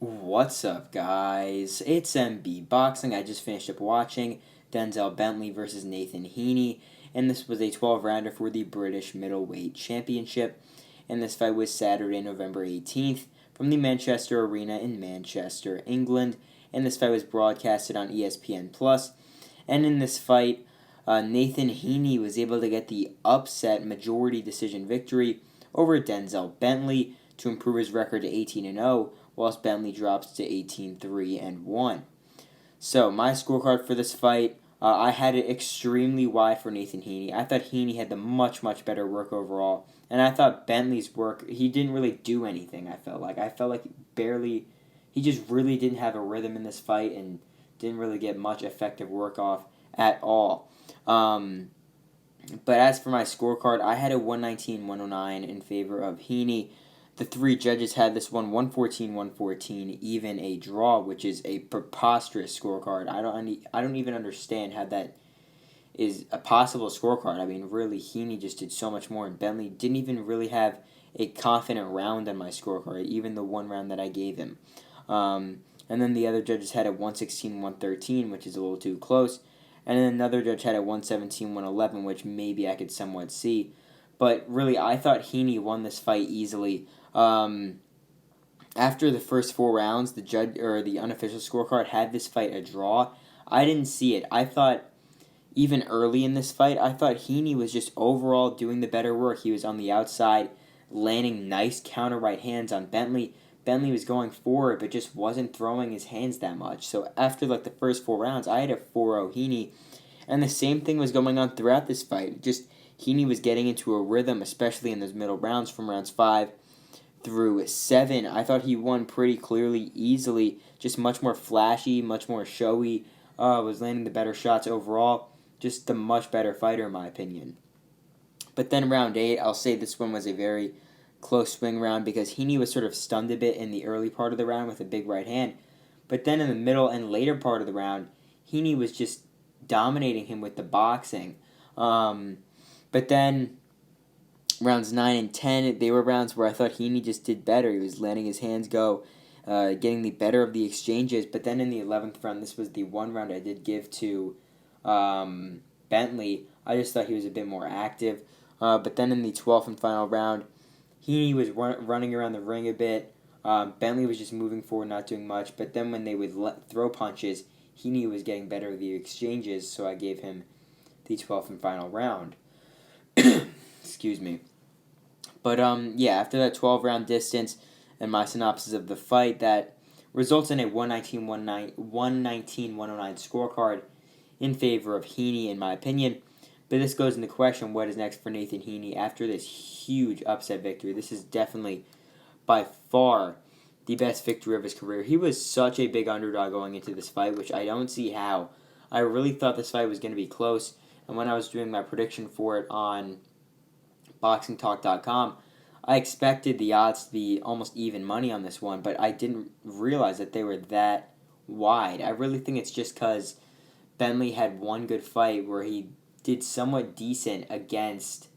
What's up, guys? It's MB Boxing. I just finished up watching Denzel Bentley versus Nathan Heaney, and this was a 12-rounder for the British Middleweight Championship. And this fight was Saturday, November 18th, from the Manchester Arena in Manchester, England. And this fight was broadcasted on ESPN Plus. And in this fight, Nathan Heaney was able to get the upset majority decision victory over Denzel Bentley to improve his record to 18-0. Whilst Bentley drops to 18-3-1. So, my scorecard for this fight, I had it extremely wide for Nathan Heaney. I thought Heaney had the much better work overall. And I thought Bentley's work, he didn't really do anything, I felt like. He just really didn't have a rhythm in this fight and didn't really get much effective work off at all. But as for my scorecard, I had a 119-109 in favor of Heaney. The three judges had this one 114-114, even a draw, which is a preposterous scorecard. I don't even understand how that is a possible scorecard. I mean, really, Heaney just did so much more, and Bentley didn't even really have a confident round on my scorecard, even the one round that I gave him. And then the other judges had a 116-113, which is a little too close. And then another judge had a 117-111, which maybe I could somewhat see. But really, I thought Heaney won this fight easily. After the first 4 rounds, the unofficial scorecard had this fight a draw. I didn't see it. I thought even early in this fight, I thought Heaney was just overall doing the better work. He was on the outside, landing nice counter right hands on Bentley. Bentley was going forward, but just wasn't throwing his hands that much. So after the first 4 rounds, I had a 4-0 Heaney, and the same thing was going on throughout this fight. Just Heaney was getting into a rhythm, especially in those middle rounds from rounds 5 through 7. I thought he won pretty clearly, easily, just much more flashy, much more showy, was landing the better shots overall, just the much better fighter in my opinion. But then round 8, I'll say this one was a very close swing round because Heaney was sort of stunned a bit in the early part of the round with a big right hand, but then in the middle and later part of the round, Heaney was just dominating him with the boxing. But then rounds 9 and 10, they were rounds where I thought Heaney just did better. He was letting his hands go, getting the better of the exchanges. But then in the 11th round, this was the one round I did give to Bentley. I just thought he was a bit more active. But then in the 12th and final round, Heaney was running around the ring a bit. Bentley was just moving forward, not doing much. But then when they would throw punches, Heaney was getting better of the exchanges, so I gave him the 12th and final round. Excuse me. But yeah, after that 12-round distance and my synopsis of the fight, that results in a 119-109 scorecard in favor of Heaney, in my opinion. But this goes into question, what is next for Nathan Heaney after this huge upset victory? This is definitely, by far, the best victory of his career. He was such a big underdog going into this fight, which I don't see how. I really thought this fight was going to be close. And when I was doing my prediction for it on BoxingTalk.com, I expected the odds to be almost even money on this one, but I didn't realize that they were that wide. I really think it's just because Bentley had one good fight where he did somewhat decent against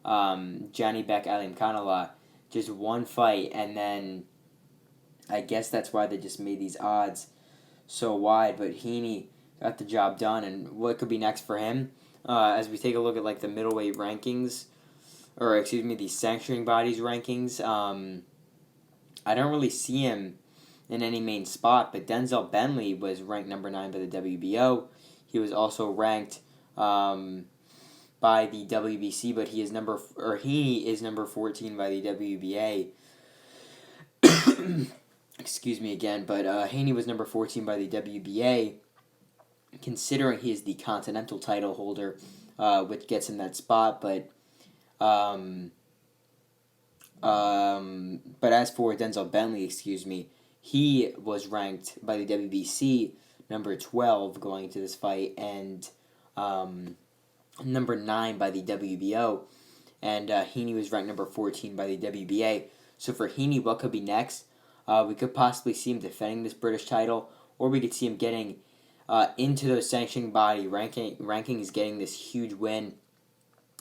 Johnny Beck Alimkhanuly. Just one fight, and then I guess that's why they just made these odds so wide. But Heaney got the job done, and what could be next for him? As we take a look at the middleweight rankings, or excuse me, the sanctioning bodies rankings, I don't really see him in any main spot, but Denzel Bentley was ranked number 9 by the WBO. He was also ranked by the WBC, but he is number 14 by the WBA. Excuse me again, but Heaney was number 14 by the WBA. Considering he is the Continental title holder, which gets him that spot, but as for Denzel Bentley, he was ranked by the WBC number 12 going into this fight, and number 9 by the WBO, and Heaney was ranked number 14 by the WBA. So for Heaney, what could be next? We could possibly see him defending this British title, or we could see him getting into those sanctioning body rankings, getting this huge win.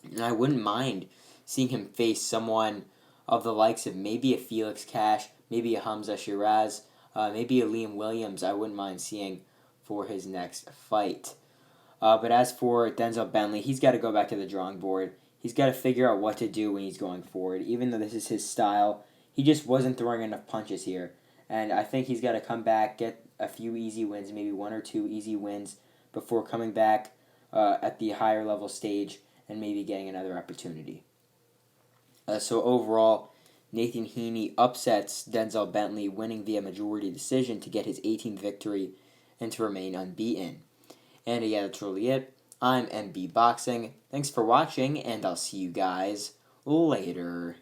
And I wouldn't mind seeing him face someone of the likes of maybe a Felix Cash, maybe a Hamza Shiraz, Maybe a Liam Williams I wouldn't mind seeing for his next fight. But as for Denzel Bentley, he's got to go back to the drawing board. He's got to figure out what to do when he's going forward. Even though this is his style, he just wasn't throwing enough punches here. And I think he's got to come back, get a few easy wins, maybe 1 or 2 easy wins before coming back at the higher level stage and maybe getting another opportunity. So overall, Nathan Heaney upsets Denzel Bentley, winning via majority decision to get his 18th victory and to remain unbeaten. And yeah, that's really it. I'm MB Boxing. Thanks for watching, and I'll see you guys later.